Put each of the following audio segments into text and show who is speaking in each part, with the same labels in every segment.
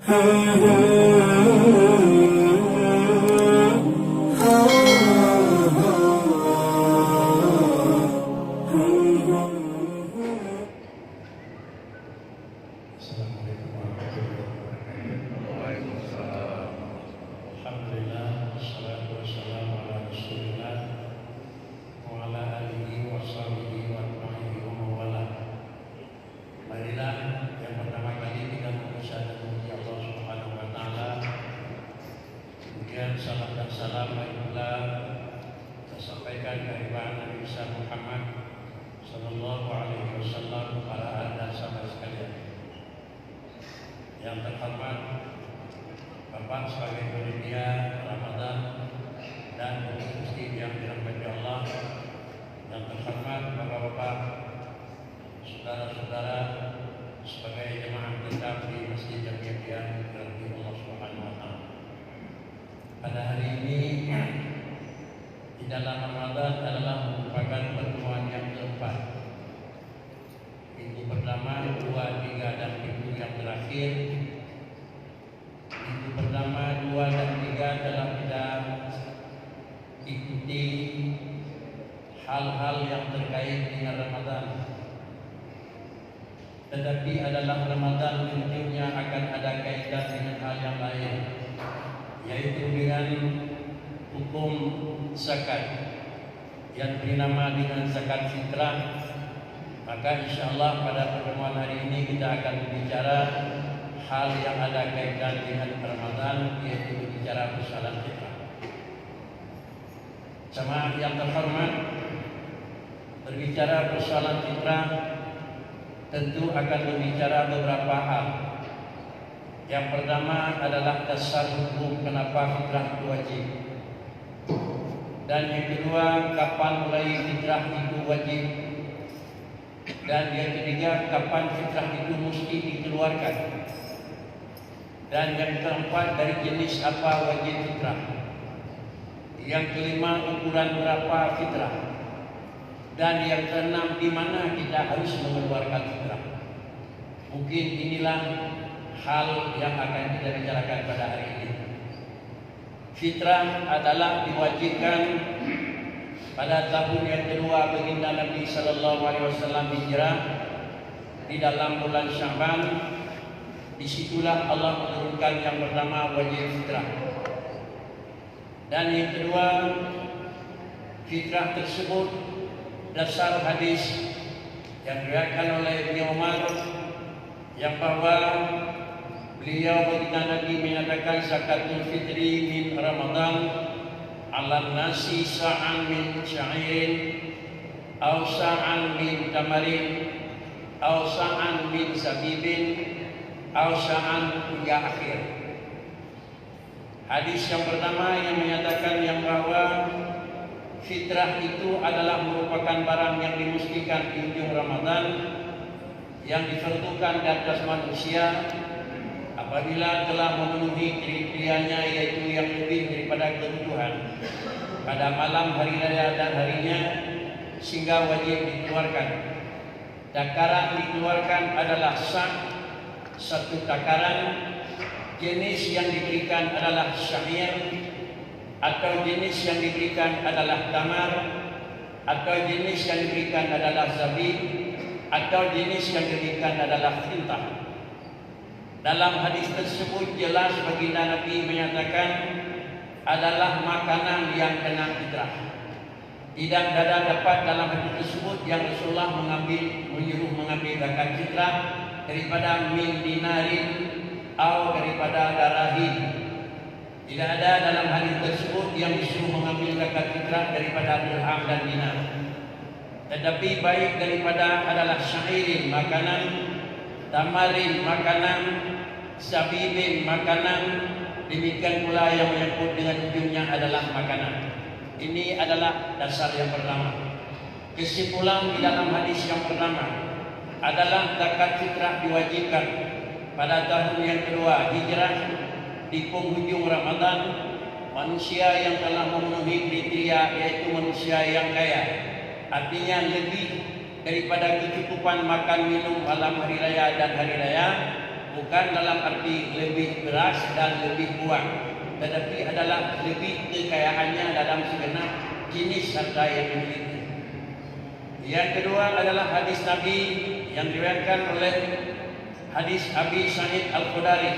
Speaker 1: Assalamualaikum warahmatullahi wabarakatuh. Waalaikumsalam. Alhamdulillah, wassalatu wassalamu ala Rasulillah wa ala alihi wa sahbihi wa atba'ihi wa mawala. Marilah yang pertama kali kita mengucapkan puji Allah Subhanahu wa taala. Kemudian salam dan salam marilah kita sampaikan kehadiran Nabi besar Muhammad sallallahu alaihi wasallam para anda sahabat sekalian. Yang terhormat Bapak sebagai panitia Ramadan dan Gusti yang dirahmati Allah, yang terhormat Bapak-bapak, saudara-saudara sebagai jemaah tetap di Masjid Jamiah yang dirahmati Allah Subhanahu wa taala. Pada hari ini di dalam Ramadan adalah merupakan pertemuan yang keempat. Minggu pertama, 2, 3 dan minggu yang terakhir. Minggu pertama, 2 dan 3 dalam kita ikuti hal-hal yang terkait dengan Ramadan. Tetapi adalah Ramadan tentunya akan ada kaitan dengan hal yang lain, yaitu dengan hukum zakat yang bernama dengan zakat fitrah. Maka insyaAllah pada pertemuan hari ini kita akan berbicara hal yang ada kaitan dengan Ramadan, yaitu berbicara persoalan fitrah. Jemaah yang terhormat, berbicara persoalan fitrah tentu akan berbicara beberapa hal. Yang pertama adalah dasar hukum kenapa fitrah itu wajib, dan yang kedua kapan mulai fitrah itu wajib, dan yang ketiga kapan fitrah itu mesti dikeluarkan, dan yang keempat dari jenis apa wajib fitrah, yang kelima ukuran berapa fitrah, dan yang keenam di mana kita harus mengeluarkan fitrah. Mungkin inilah hal yang akan kita bicarakan pada hari ini. Fitrah adalah diwajibkan pada tahun yang kedua baginda Nabi sallallahu alaihi wasallam hijrah di dalam bulan Sya'ban. Disitulah Allah menurunkan yang pertama wajib fitrah. Dan yang kedua, fitrah tersebut dasar hadis yang diriwayatkan oleh Ibnu Umar, yang bahwa beliau baginda Nabi menyatakan zakatul fitri min Ramadan ala nasi sa'an min sya'irin aw sa'an min tamarin aw sa'an min zabibin aw sa'an hingga akhir. Hadis yang pertama yang menyatakan yang bahwa fitrah itu adalah merupakan barang yang dimestikan di ujung Ramadan, yang difardukan di atas manusia apabila telah memenuhi kriterianya, yaitu yang lebih daripada kebutuhan pada malam hari raya dan harinya, sehingga wajib dikeluarkan. Takaran dikeluarkan adalah sah, satu takaran. Jenis yang diberikan adalah syair, atau jenis yang diberikan adalah tamar, atau jenis yang diberikan adalah zabib, atau jenis yang diberikan adalah fintah. Dalam hadis tersebut jelas baginda Nabi menyatakan adalah makanan yang kena fitrah. Tidak ada dapat dalam hadis tersebut yang Rasulullah menyuruh mengambil zakat fitrah daripada min dinarin atau daripada darahin. Tidak ada dalam hadis tersebut yang disuruh mengambil zakat fitrah daripada dirham dan dinar. Tetapi baik daripada adalah syairin makanan, tamarin makanan, sabibin makanan, demikian pula yang menyangkut dengan ujungnya adalah makanan. Ini adalah dasar yang pertama. Kesimpulan di dalam hadis yang pertama adalah zakat fitrah diwajibkan pada tahun yang kedua hijrah di penghujung Ramadan. Manusia yang telah memenuhi kriteria, yaitu manusia yang kaya, artinya lebih daripada kecukupan makan minum malam hari raya dan hari raya, bukan dalam arti lebih beras dan lebih uang, tetapi adalah lebih kekayaannya dalam segenap jenis harta yang dimiliki. Yang kedua adalah hadis Nabi yang diriwayatkan oleh hadis Abi Sa'id Al-Khudri.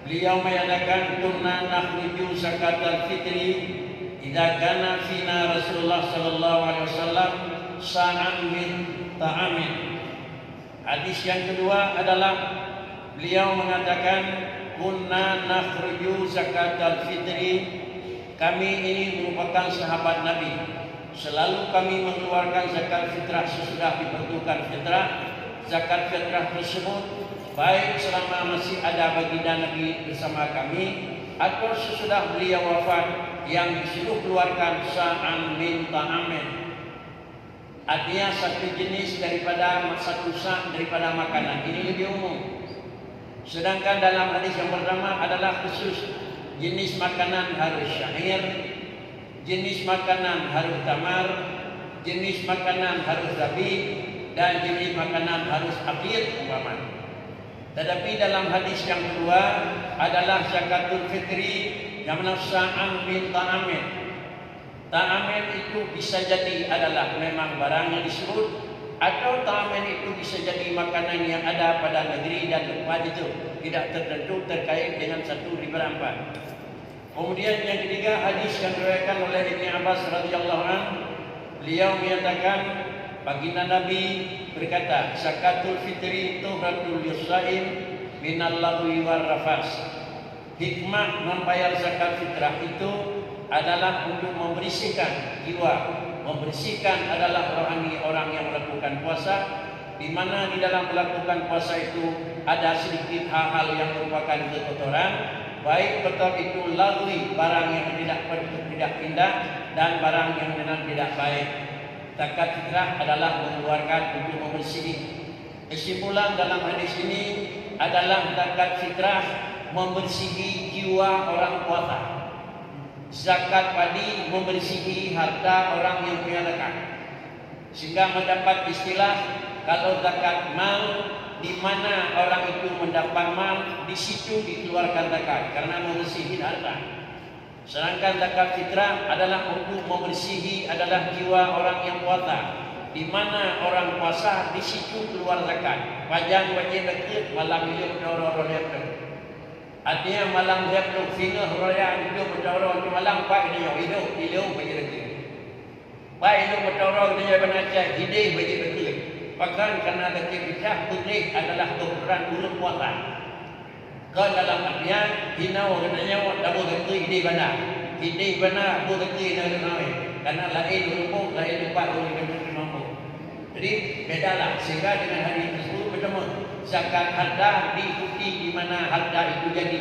Speaker 1: Beliau menyatakan, "Kunna nakhruju zakatal fitri idza kana fina Rasulullah sallallahu alaihi wasallam sa'an min ta'amin." Hadis yang kedua adalah beliau mengatakan, "Kunna nakhruju zakatal fitri." Kami ini merupakan sahabat Nabi. Selalu kami mengeluarkan zakat fitrah sesudah diperlukan fitrah. Zakat fitrah tersebut baik selama masih ada baginda Nabi bersama kami atau sesudah beliau wafat yang disuruh keluarkan sa'an min ta'amin. Artinya satu jenis daripada satu sa' daripada makanan. Ini lebih umum. Sedangkan dalam hadis yang pertama adalah khusus jenis makanan harus syair, jenis makanan harus tamar, jenis makanan harus zabi, dan jenis makanan harus akhir umpama. Tetapi dalam hadis yang kedua adalah zakatul fitri yang sa'an min ta'amin. Ta'amin itu bisa jadi adalah memang barang yang disebut, atau ta'amin itu bisa jadi makanan yang ada pada negeri dan tempat itu, tidak tertentu terkait dengan satu riba. Kemudian yang ketiga, hadis yang diriwayatkan oleh Ibnu Abbas radhiyallahu anhu, beliau menyatakan baginda Nabi berkata, "Zakatul fitri tuhratul lisaim minal lagwi war rafas." Hikmah membayar zakat fitrah itu adalah untuk membersihkan jiwa, membersihkan adalah rohani orang yang melakukan puasa, di mana di dalam melakukan puasa itu ada sedikit hal-hal yang merupakan kekotoran, baik kotor itu lagwi, barang yang tidak indah, dan barang yang memang tidak baik. Zakat fitrah adalah mengeluarkan untuk membersihi. Kesimpulan dalam hadis ini adalah zakat fitrah membersihi jiwa orang puasa. Zakat padi membersihi harta orang yang punya zakat, sehingga mendapat istilah kalau zakat mal, di mana orang itu mendapat mal, di situ dikeluarkan zakat karena membersihi harta. Sedangkan zakat fitrah adalah untuk membersihi adalah jiwa orang yang puasa, di mana orang puasa di situ keluar zakat. Pajang wajib dekat malam hidup dorong-dorong. Artinya malam hidup singa roya hidup dorong malam pak hidup wajib dekat. Pak hidup dorong dia benaja hidup wajib dekat. Bahkan karena zakat fitrah putih adalah ukuran urut puasa. Kau dalam artian hinau katanya dapat dekat hidup benar bu dekat dengan karena lain rumput lain lupa orang yang mampu. Jadi bedalah sehingga dengan hari tersebut bertemu zakat harta diikuti di mana harta itu jadi,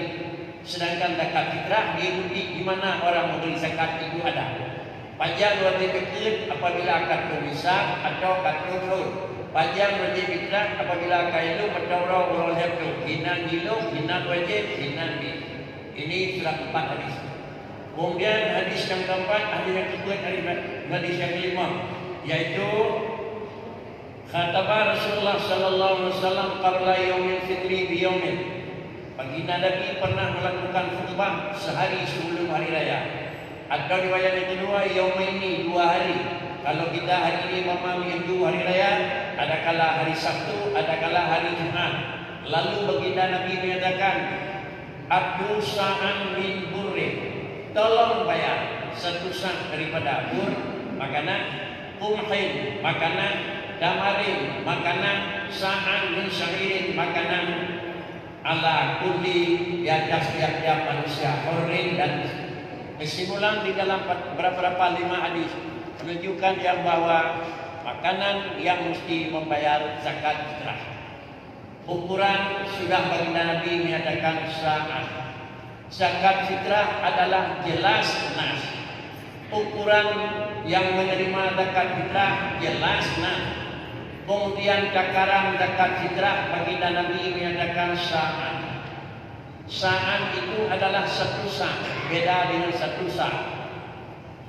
Speaker 1: sedangkan zakat fitrah diikuti di mana orang memberi zakat itu ada. Pajak wajib dekat apabila akad pemisah atau akad kufur. Pajak wajib fitrah apabila akad itu bertaurah orang itu hinan gilo, hinan wajib, hinan di. Ini surat 4 hadis. Kemudian hadis yang keempat, hadis yang kedua, hadis yang kelima, yaitu khataba Rasulullah sallallahu alaihi wasallam qabla yaumil fitri bi yaumin. Baginda Nabi pernah melakukan khutbah sehari sebelum hari raya. Atau riwayat yang kedua, yaumaini, 2 hari. Kalau kita hari ini memahami itu hari raya, ada kala hari Sabtu, ada kala hari Jumat. Lalu baginda Nabi menyatakan, "Abdu sa'an min burri." Tolong bayar 1 sa' daripada bur, makanan, kumhin, makanan, damarin, makanan, sa'an min syahirin, makanan, ala kulli di atas tiap-tiap manusia, hurrin. Dan kesimpulan di dalam beberapa 5 hadis menunjukkan yang bahwa makanan yang mesti membayar zakat fitrah. Ukuran sudah baginda Nabi menyatakan sa'an. Zakat fitrah adalah jelas nas. Ukuran yang menerima zakat fitrah jelas nas. Kemudian takaran zakat fitrah baginda Nabi menyatakan sa'an. Sa'an itu adalah 1 sa', beda dengan 1 sa'.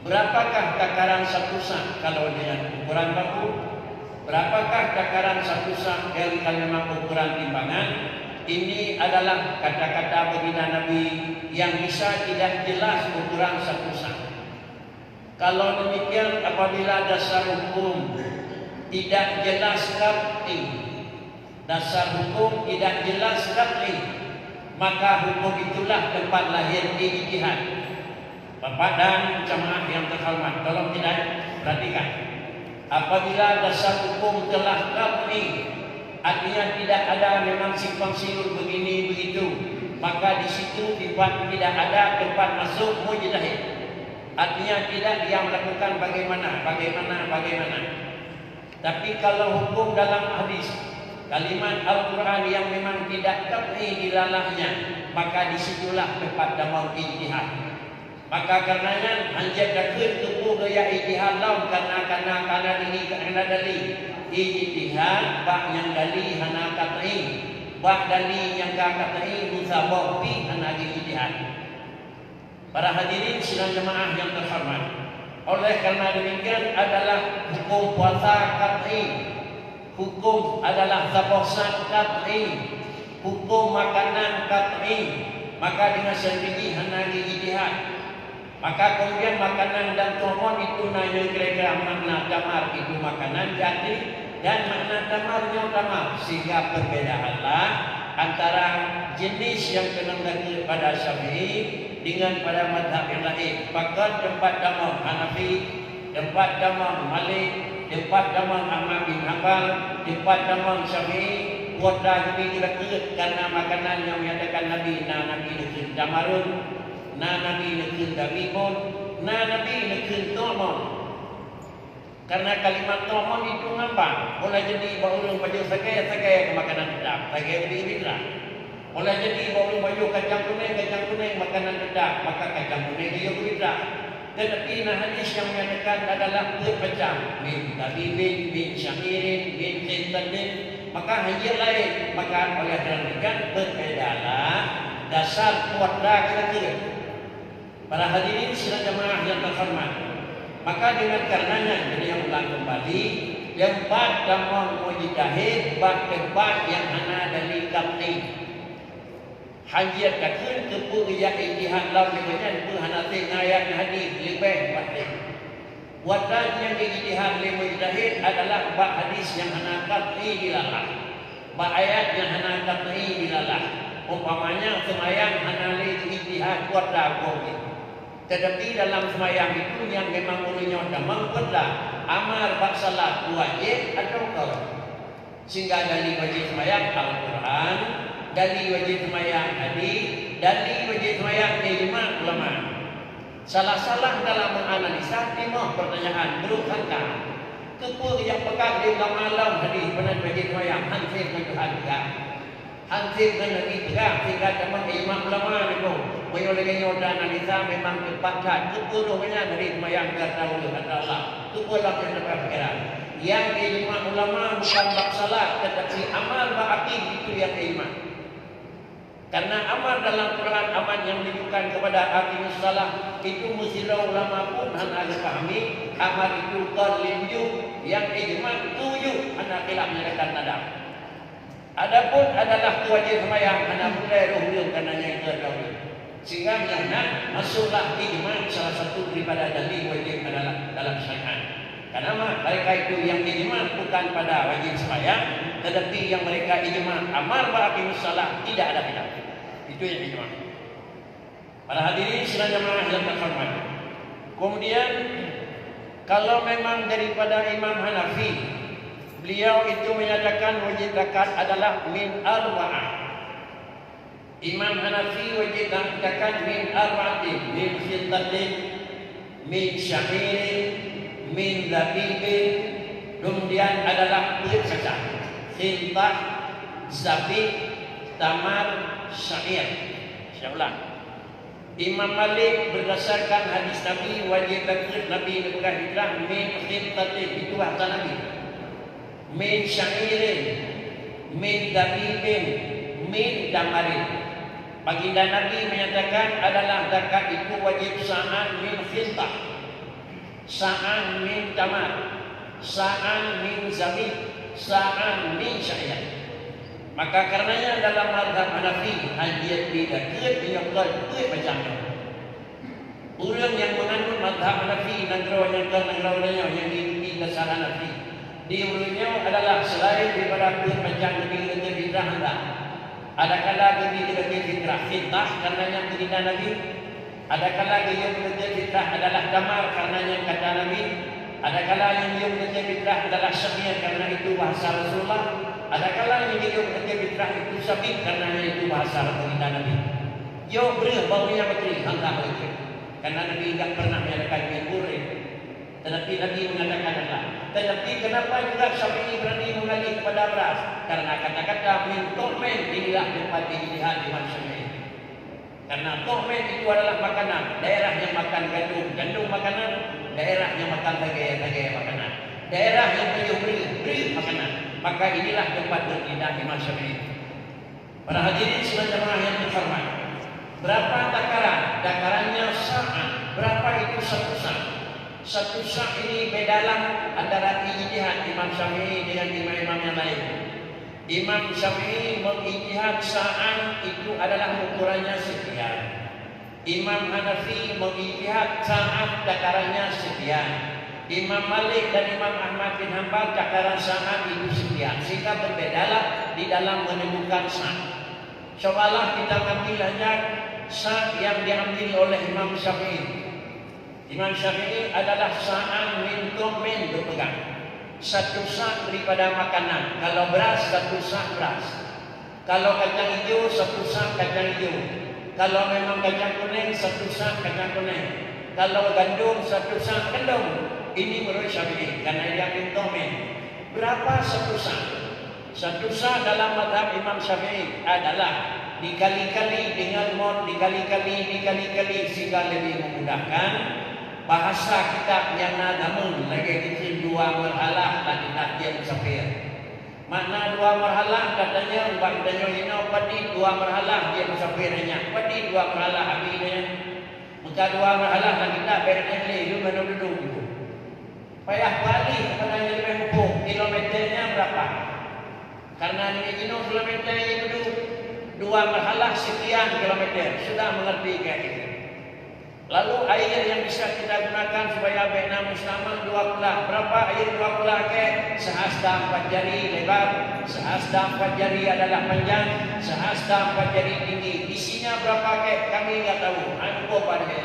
Speaker 1: Berapakah takaran 1 sa' kalau dengan ukuran baku? Berapakah takaran 1 sa' yang memang ukuran timbangan? Ini adalah kata-kata baginda Nabi yang bisa tidak jelas berkurang satu saat. Kalau demikian, apabila dasar hukum tidak jelas qat'i, dasar hukum tidak jelas qat'i, maka hukum itulah tempat lahir ijtihad. Bapak dan jamaah yang terhormat, tolong tidak perhatikan. Apabila dasar hukum telah qat'i, artinya tidak ada memang simpang siur begini begitu, maka di situ tidak ada tempat masuk mujtahid. Artinya tidak dia melakukan bagaimana. Tapi kalau hukum dalam hadis, kalimat Al-Quran yang memang tidak qat'i dilalahnya, maka disitulah tempat damau ijtihad. Maka karenanya hanjat dakun tubuh gaya ijtihad laun karena ini karena dalil ijtihad bak yang dalil hana qat'i, bak dalil yang qat'i musabah fi hana ijtihad. Para hadirin sidang jemaah yang terhormat, oleh karena demikian adalah hukum puasa qat'i, hukum adalah puasa qat'i, hukum makanan qat'i, maka dengan sendiri hana ijtihad. Maka kemudian makanan dan tomon itu nanya kira-kira makna tamar itu makanan jadi dan makna tamarnya tamar, sehingga perbedaanlah antara jenis yang kenal pada Syafi'i dengan pada madhab yang lain. Maka tempat damam Hanafi, tempat damam Malik, tempat damam Ahmad bin Hanbal, tempat damam Syafi'i, kuatlah jadi kira-kira karena makanan yang menyatakan Nabi nekun tamarun, Nabi nekun dabibun, Nabi nekun tomon. Karena kalimat tomon itu ngapa? Boleh jadi baulung baju sagai ke makanan sedap, sagai bibirlah. Boleh jadi baulung baju kacang kuning makanan sedap, maka kacang kuning dia bibirlah. Tetapi hadis yang menyatakan adalah bermacam, min tabibin, min syairin, min jintanin, maka hanya lain. Maka oleh kerana berbedalah dasar kuatlah kira-kira. Para hadirin sidang jemaah yang terhormat, maka dengan karenanya beliau ulang kembali yang bab damam mujtahid bab tempat yang hana dari qat'i. Hajiat takun kepu ya ijtihad law dengan pu hana te ayat hadis lebih pasti. Watan yang ijtihad li mujtahid adalah bab hadis yang hana qat'i dilalah. Bab ayat yang hana qat'i dilalah. Umpamanya semayang hana li ijtihad kuat dah tetapi dalam semayang itu yang memang mulanya damang perlah amar bak salat wajib atau kalau sehingga dari wajib semayang Al-Quran, dari wajib semayang hadis, dari wajib semayang ijma' ulama. Salah-salah dalam menganalisa timah pertanyaan berusaha kepul yang pegang di malam hadis benar wajib semayang hansir menjual juga hansir dan Nabi juga sehingga damang ijma' ulama itu Mayo dan analisa memang terpaksa keputusannya dari semayang kata Allah. Itu pula yang terpaksa. Yang ijma' ulama bukan bab salat, tetapi amal ba'aqid itu yang ijma'. Karena amal dalam Quran amal yang menunjukkan kepada aqimus salat itu musira ulama pun hanya pahami amal itu qalinju yang ijma' tujuh anak khilaf menyatakan ada. Adapun adalah wajib semayang hanya mulai roh karena yang terdahulu. Sehingga nak masuklah ijma' salah satu daripada dalil wajib adalah dalam syariat. Karena mereka itu yang ijma' bukan pada wajib sembahyang, tetapi yang mereka ijma' amal ba'aqimus salat tidak ada khilaf. Itu yang ijma'. Para hadirin sidang jemaah yang terhormat. Kemudian kalau memang daripada Imam Hanafi, beliau itu menyatakan wajib zakat adalah min arba'ah. Imam Hanafi wajib zakat min arba'atin, min sintatin, min syahirin, min zabibin. Kemudian adalah kulit saja, sintah, zabib, tamar, syair. Saya ulang. Imam Malik berdasarkan hadis Nabi wajib zakat Nabi bukan hijrah min sintatin, itu bahasa Nabi. Min syairin, min zabibin, min tamarin. Baginda Nabi menyatakan adalah zakat itu wajib sa'an min fintah, sa'an min tamar, sa'an min zabib, sa'an min syair. Maka karenanya dalam mazhab Hanafi hajiat bila keut menyokol keut macamnya. Orang yang menganut mazhab Hanafi negara-negara yang diikuti dasar Hanafi diurutnya adalah selain daripada keut macam lebih fitrah hendak. Adakala lebih fitrah fitnah karenanya berita Nabi. Adakala yang bekerja fitrah adalah damar karenanya kata Nabi. Adakala yang bekerja fitrah adalah syakir karena itu bahasa Rasulullah. Adakala yang bekerja fitrah itu sabit karenanya itu bahasa berita Nabi. Yo beri baunya betul hendak itu. Karena Nabi tidak pernah menyatakan mengurus. Tetapi Nabi mengatakan Allah. Tetapi kenapa juga Syafi'i berani mengalih kepada beras? Karena kata-kata min tomen inilah tempat dilihat Imam Syafi'i. Karena tomen itu adalah makanan. Daerah yang makan gandum makanan. Daerah yang makan bagai makanan. Daerah yang beri makanan. Maka inilah tempat berpindah Imam Syafi'i. Para hadirin jemaah yang terhormat. Berapa takaran? Takarannya sa'an. Berapa itu satu sa'? Satu sa' ini bedalam antara ijtihad Imam Syafi'i dengan imam-imam yang lain. Imam Syafi'i mengijtihad sa'an itu adalah ukurannya sekian. Imam Hanafi mengijtihad sa'an takarannya sekian. Imam Malik dan Imam Ahmad bin Hanbal takaran sa'an itu sekian. Sehingga berbedalah di dalam menemukan sa'. Cobalah kita ambil hanya sa' yang diambil oleh Imam Syafi'i. Imam Syafi'i adalah sa'an min tomen berpegang. Satu sa' daripada makanan. Kalau beras, satu sa' beras. Kalau kacang hijau, satu sa' kacang hijau. Kalau memang kacang kuning, satu sa' kacang kuning. Kalau gandum, satu sa' gandum. Ini menurut Syafi'i karena dia min tomen. Berapa satu sa'? Satu sa' dalam mazhab Imam Syafi'i adalah dikali-kali dengan mod, dikali-kali sehingga lebih memudahkan. Bahasa kitab yang namun lagi kita dua marhalah dan latihan safir. Makna dua marhalah katanya katanya ini padi dua marhalah dia musafirnya. Padi dua marhalah habisnya. Maka dua marhalah dan kita berani itu dulu. Payah balik katanya lebih empuk. Kilometernya berapa? Karena ini kilometer itu dua marhalah sekian kilometer. Sudah mengerti kayak itu. Lalu air yang bisa kita gunakan supaya bina muslimah dua kulah. Berapa air dua kulah ke? Sehasta 4 jari lebar, sehasta 4 jari adalah panjang, sehasta 4 jari tinggi. Isinya berapa ke? Kami tidak tahu. Aku pada.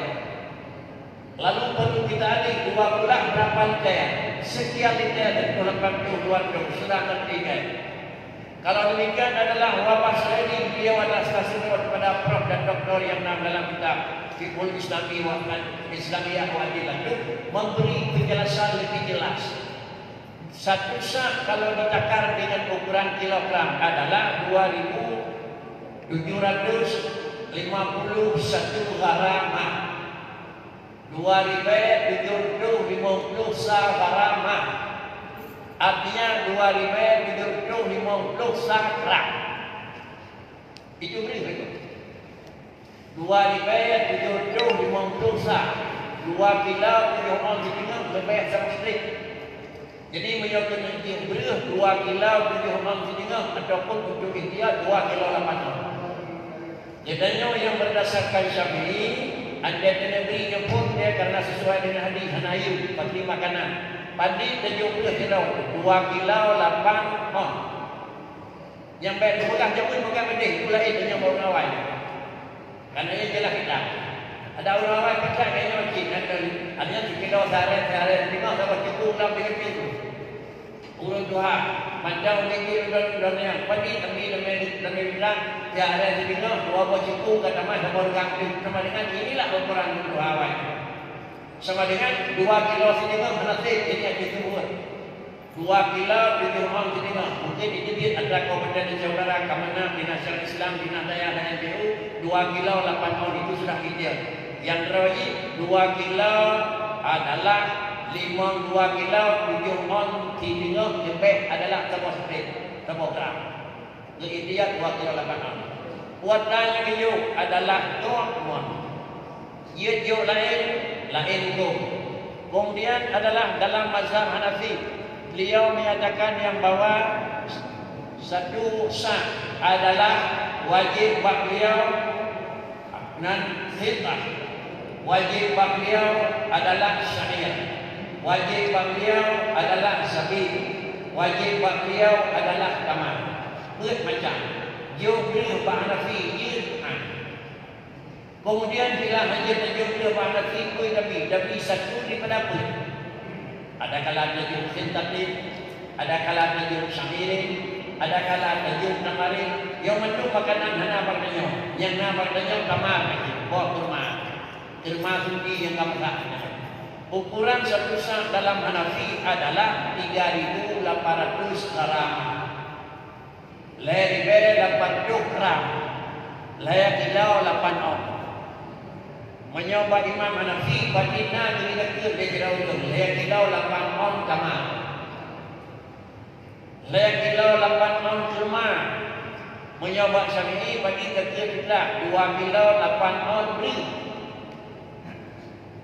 Speaker 1: Lalu perlu kita alih dua kulah berapa liter? Sekian liter dan 82 sudah ngerti kan? Kalau demikian adalah wabah ini beliau adalah stasiun kepada Prof dan Doktor yang dalam kitab Fiqhul Islami wa Islamiyah wa Adillah memberi penjelasan lebih jelas. Satu sa' kalau ditakar dengan ukuran kilogram adalah 2.751 gramah. 2.750 gramah. Artinya 2.750 gram. Itu berapa? 2.750 sa. 2 kilo 7 on setengah lebih sama sedikit. Jadi menyokong yang berapa 2 kilo 7 on setengah ataupun untuk India 2 kilo 8 on. Jadinya yang berdasarkan Syafi'i anda teneberinya pun dia karena sesuai dengan hadis hanayu pasti makanan. Padi 70 kilo 2 kilo 8 on. Yang baik bukan jauh bukan bedih pula itu yang baru awal. Karena ia jelas kita. Ada orang awal percaya kayaknya macam ada kilo sehari tengok sama cukup dalam pintu. Urut doa macam lagi yang padi kami demi bilang sehari tengok dua buah cukup kata mas sama orang sama dengan inilah ukuran doa awal. Sama dengan 2 kilo setengah menasib ini yang disebut 2 kilo 7 on setengah. Mungkin itu ada kompetensi saudara Kemenang Dinas Islam Dinas Daya dan NPU 2 kilo 8 on itu sudah kita. Yang terakhir 2 kilo adalah 2 kilo 7 on setengah lebih adalah tepuk gram. Jadi dia 2 kilo 8 on. Buatannya itu adalah tuan. Ia jauh lain hukum. Kemudian adalah dalam mazhab Hanafi, beliau menyatakan yang bahwa Satu sah adalah wajib beliau nan khitah. Wajib beliau adalah syariat. Wajib beliau adalah sabil. Wajib beliau adalah tamat. Macam jauh beliau Hanafi yun. Kemudian bila hajat jauh beliau Hanafi kui tapi satu daripada apa? Ada kalanya jauh khintah, ada kalanya jauh syariat, ada kalanya jauh tamarin. Yang mentu makanan hana baganya, yang na baganya tamat lagi. Bawa kurma suci yang kamu tak. Ukuran satu sah dalam Hanafi adalah 3.800 gram. Lebih 80 gram. Layak kilau 8 on. Menyoba Imam Hanafi batina jadi dekat dia kira untung. Layak kilau 8 on kamar. Layak kilau 8 on kurma. Menyoba Syafi'i bagi dekat kita 2 kilau 8 on beri.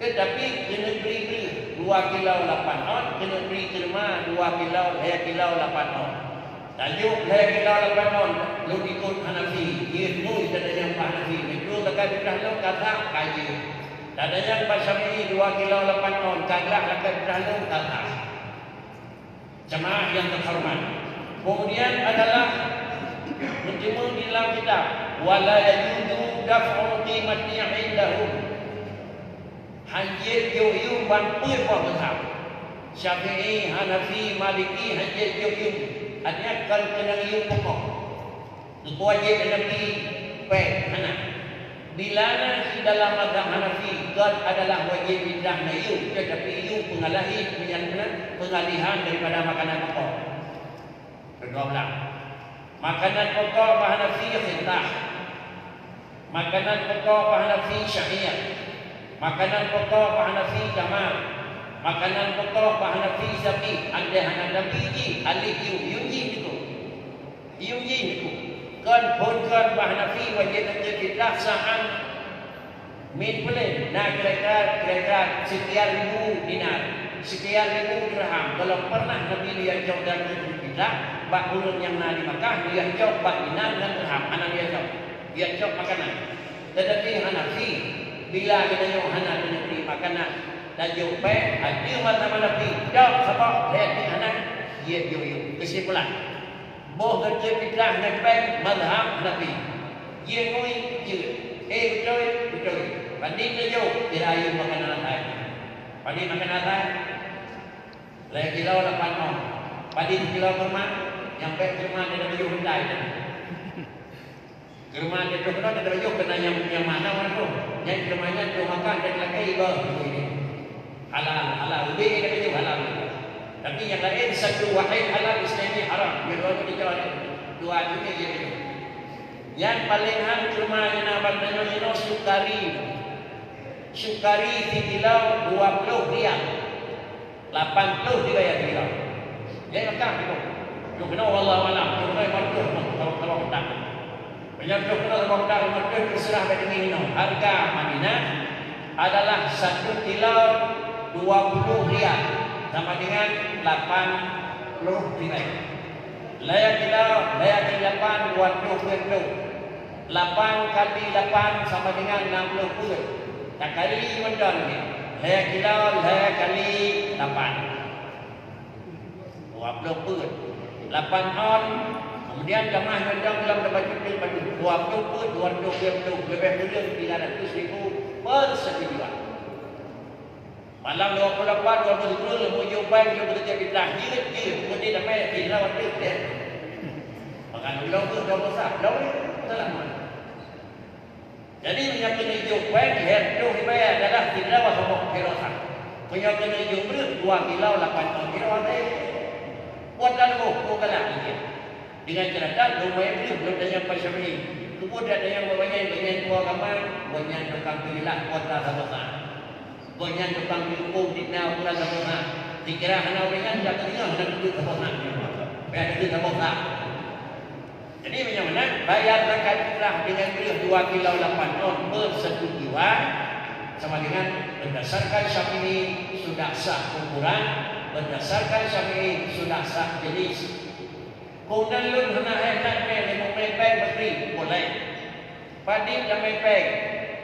Speaker 1: Tetapi kena beri 2 kilau 8 on, kena beri kurma 2 kilau, 2 kilau 8 on. Tajuk 2 kilau 8 on, lu ikut Hanafi. Ia nulis ada yang Hanafi. Itu dekat kita lu kata kaya. Ada yang Syafi'i 2 kilau 8 on, kagak dekat kita lu kata. Jemaah yang terhormat. Kemudian adalah bertemu di dalam kitab wala yajudu daf'u qimati 'indahum. Hanjir yu banpui pun bersam. Syafi'i, Hanafi, Maliki, hanjir yu. Artinya kalau kena yu pokok. Itu wajib Nabi pek anak. Bila di dalam mazhab Hanafi God adalah wajib bidah na yu. Tetapi yu pengalihan daripada makanan pokok. Kedua belah. Makanan pokok Hanafi khintah. Makanan pokok Hanafi syariat. Makanan pokok Hanafi jamal. Makanan pokok Hanafi zabi. Anda Hanafi ji alih yuji itu. Yuji itu. Kan pokok Hanafi wajib kita saham min boleh. Nak kira-kira sekian ribu dinar, sekian ribu dirham. Kalau pernah Nabi lihat jauh dan kita, bak ulun yang nak di Makkah lihat jauh bak dinar dan dirham. Anak lihat jauh makanan. Tetapi Hanafi bila kita yang anak negeri makanan dan jumpa ada mata Hanafi jauh sebab lihat di anak dia yu kesimpulan boh kerja fitrah nebeng mazhab Hanafi dia ngui je betul banding dia jauh dirayu makanan lain banding makanan lain lain kilau 8 on banding kilau kurma yang baik kurma dia dah jauh hendai kurma dia tu kena ada jauh kena yang mana tu yang kermanya tu makan dan lakai halal lebih dari itu halal. Tapi yang lain satu wahid halal Islami haram. Dua dua juga gitu. Yang paling hal kermanya nama bernama sukari. Sukari di kilau 20 rial. 80 dibayar kilau. Jadi makan itu. Tu kena wallahu alam. Tu kena marduh kalau petang. Penyakit kalau marduh terserah pada minum. Harga Madinah adalah 1 kilo 20 rial sama dengan 80 rial. Layak kilo 8 20 8 kali 8 sama dengan 60 puluh. Tak kali mendan ni. Layak kilo kali 8 20 puluh. 8 on. Kemudian jamaah mendan dalam baju pil 20 puluh 220 lebih kurang 300,000 per sekian. Malam 28 20 mau jumpa dia bekerja di terakhir kemudian sampai di rawat dia. Makan dulu tu dah besar. Dah lama. Jadi yang kena jumpa dia tu dibayar adalah di rawat sama kilosa. Punya kena jumpa 2 kilo 8 kilo ada. Buat dalam buku kalah dia. Dengan cerita lumayan belum ada yang Syafi'i. Kemudian ada yang banyak tua kamar, banyak tukang pilah kota sama-sama. Banyak tukang pilih di nau pula sama-sama. Dikira hana orang tak tengah dan duit sama-sama. Bayar duit sama-sama. Jadi macam mana? Bayar zakat fitrah dengan beri 2 kilo 8 on per 1 jiwa sama dengan berdasarkan Syafi'i sudah sah ukuran, berdasarkan Syafi'i sudah sah jenis. Kemudian lu hendak hebat memang mepeng pasti boleh. Padi yang mepeng.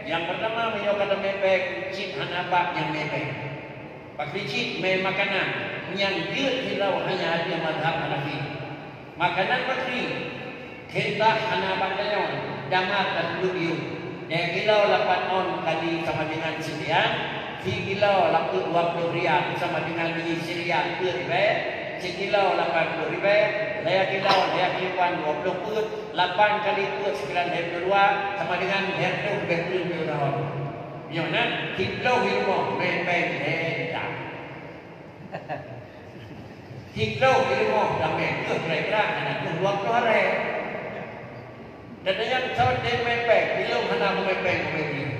Speaker 1: Yang pertama menyokong mepeng cip hanabak yang mepeng. Pasti cip makanan yang dia hilau hanya ada mazhab Hanafi. Makanan pasti kita hanabak dayon damar dan lubiu. Dia kilau 8 on kali sama dengan sekian. Si kilau 20 rial sama dengan Syria per rial. Si kilau 80 rial. Saya kilau, saya kiluan 20 put. 8 kali put 92 sama dengan hertu betul tahun. Yang kilau hilmo mepeng hendak. Kilau hilmo damai ke kira-kira anak 20 hari. Dan yang sahabat dia mepeng, kilau hana mepeng mepeng.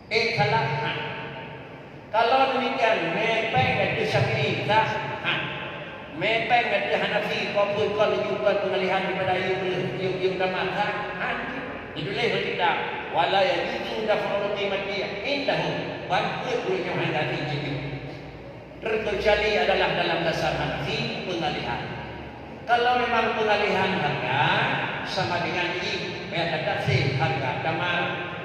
Speaker 1: Kalahkan. Kalau demikian mepeng itu Syafi'i sah. Mepeng itu Hanafi kau pun kau juga pengalihan daripada yung damar sah. Itulah kita wala yajuzu daf'u qimati indahum bantu punya Hanafi itu. Terkecuali adalah dalam dasar Hanafi pengalihan. Kalau memang pengalihan harga sama dengan ini, ada taksir harga damar,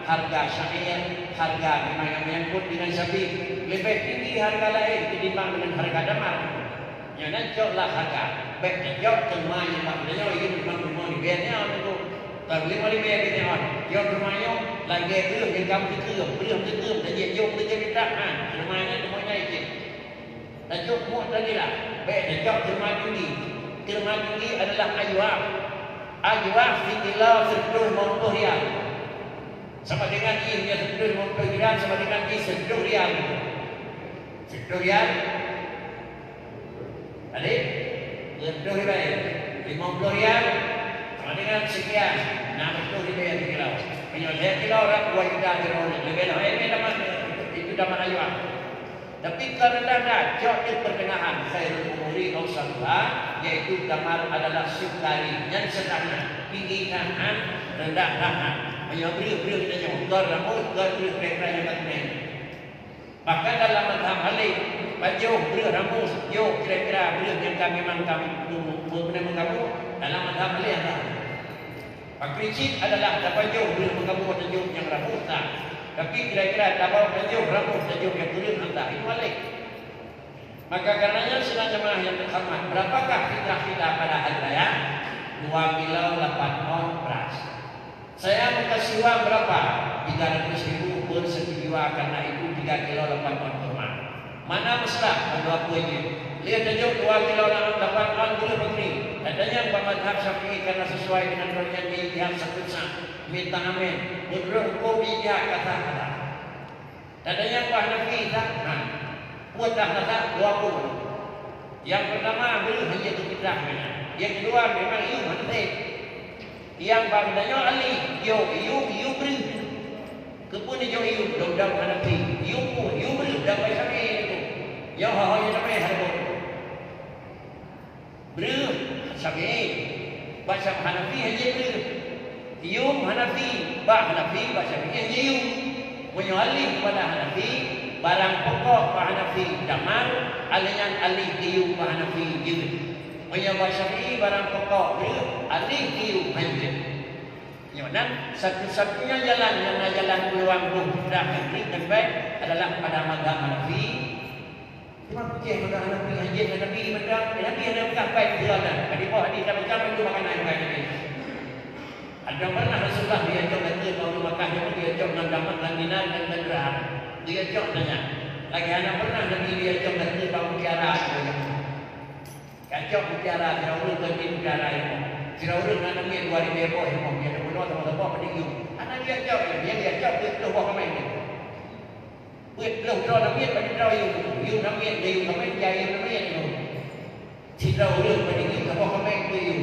Speaker 1: harga syair, harga memang yang menyangkut dengan sapi lebih tinggi harga lain ketimbang dengan harga damar. Yang nancoklah harga. Baik nancok cuma yang maknanya ini memang rumah di biarnya itu. Tapi lima biarnya on. Yang rumahnya lagi belum yang kamu belum dan dia jauh terjadi tahan. Rumahnya semuanya itu. Nancok muat tadi lah. Baik nancok cuma tinggi. Cuma tinggi adalah ajwah. Ajwah sekilau 10 rial. Sama dengan ini dia 10 rial sama dengan ini 10 rial. 10 rial. Adik, 10 rial. 50 rial sama dengan sekian. 60 rial kilau. Penyelesaian kilau orang 2 juta kilau. Lebih lah. Ini dapat itu dapat ajwah. Tapi karena jauh di pertengahan khairul umuri ausalah, yaitu damar adalah sukari yang sederhana, tinggi tahan, rendah tahan. Beri-beri kita jauh, rambut, beri-beri yang katanya. Bahkan dalam mazhab Halik, baju beri rambut, jauh kira-kira beri yang kami memang kami kamu dalam mazhab Halik ada. Prinsip adalah dapat jauh beri kamu atau jauh yang rambut tak. Tapi kira-kira dapat jauh rambut dan jauh yang turun entah itu Halik. Maka karenanya sedang jemaah yang terhormat, berapakah fitrah kita pada hari raya? 2 kilo 8 on beras. Saya kasih uang berapa? 300.000 per sejiwa karena itu 3 kilo 8 on kurma. Mana mesra? Kedua punya. Lihat aja 2 kilo 8 on boleh begini. Adanya mazhab Syafi'i karena sesuai dengan perjanjian ijtihad satu-satu. Minta amin. Menurut hukum ijtihad kata-kata. Adanya Hanafi tak? Buat dah 20. Yang pertama beri hanya itu fitrahnya. Yang kedua memang iu penting. Yang bagusnya Ali, iu beri. Kepun iu dom Hanafi. Iu beri dah macam itu. Yang hanya namanya harga. Beri Syafi'i. Baca Hanafi hanya beri. Iu Hanafi, bah Hanafi, baca Syafi'i hanya iu. Menyalih kepada Hanafi. Barang pokok Pak Hanafi damar, aliran alih iu Pak Hanafi jiwa. Menyebab Syafi'i barang pokok alih iu hanjir. Yang satu-satunya jalan yang jalan peluang ruh dan hati dan baik adalah pada mazhab Hanafi. Cuma putih mazhab Hanafi hanjir Hanafi benar. Hanafi ada bukan baik jalan. Tadi bawah hadis tak macam itu makanan yang baik ini. Ada pernah Rasulullah dia jom kata kalau makan dia jom dengan damat dan dinar dan derah. Dia jom tanya. Lagi anak pernah Nabi dia jom kata bang mutiara. Kacau mutiara, tidak urut ke mutiara itu. Tidak urut nak Nabi yang buat dia boh itu. Dia ada bodoh teman-teman pada iu. Anak dia jom, dia jom dia tu buat kemana ini. Buat lu draw Nabi pada draw iu Nabi dia iu kemana jaya Nabi itu. Tidak urut pada iu buat kemana iu.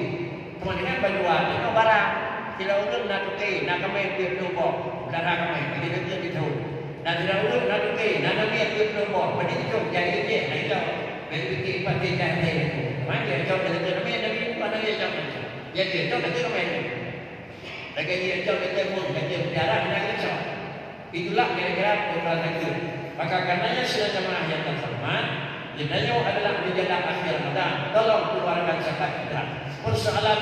Speaker 1: Teman-teman berdua, itu barang. Tidak urut nak tukar, nak kemana dia tu buat. Darah kemana, dia tu itu. Dan tidak urut nak tukar, nak Nabi dia tu buat. Pada itu jaya dia, itu. Berfikir pada jahil itu. Mana dia jawab kata Nabi mana dia jawab? Dia jawab kata Nabi. Lagi dia jawab kata pun kata berdarah nak jawab. Itulah kira-kira perkara itu. Maka karenanya sudah jemaah yang terhormat, Jenayah adalah menjelang akhir Ramadan. Tolong keluarkan zakat fitrah. Persoalan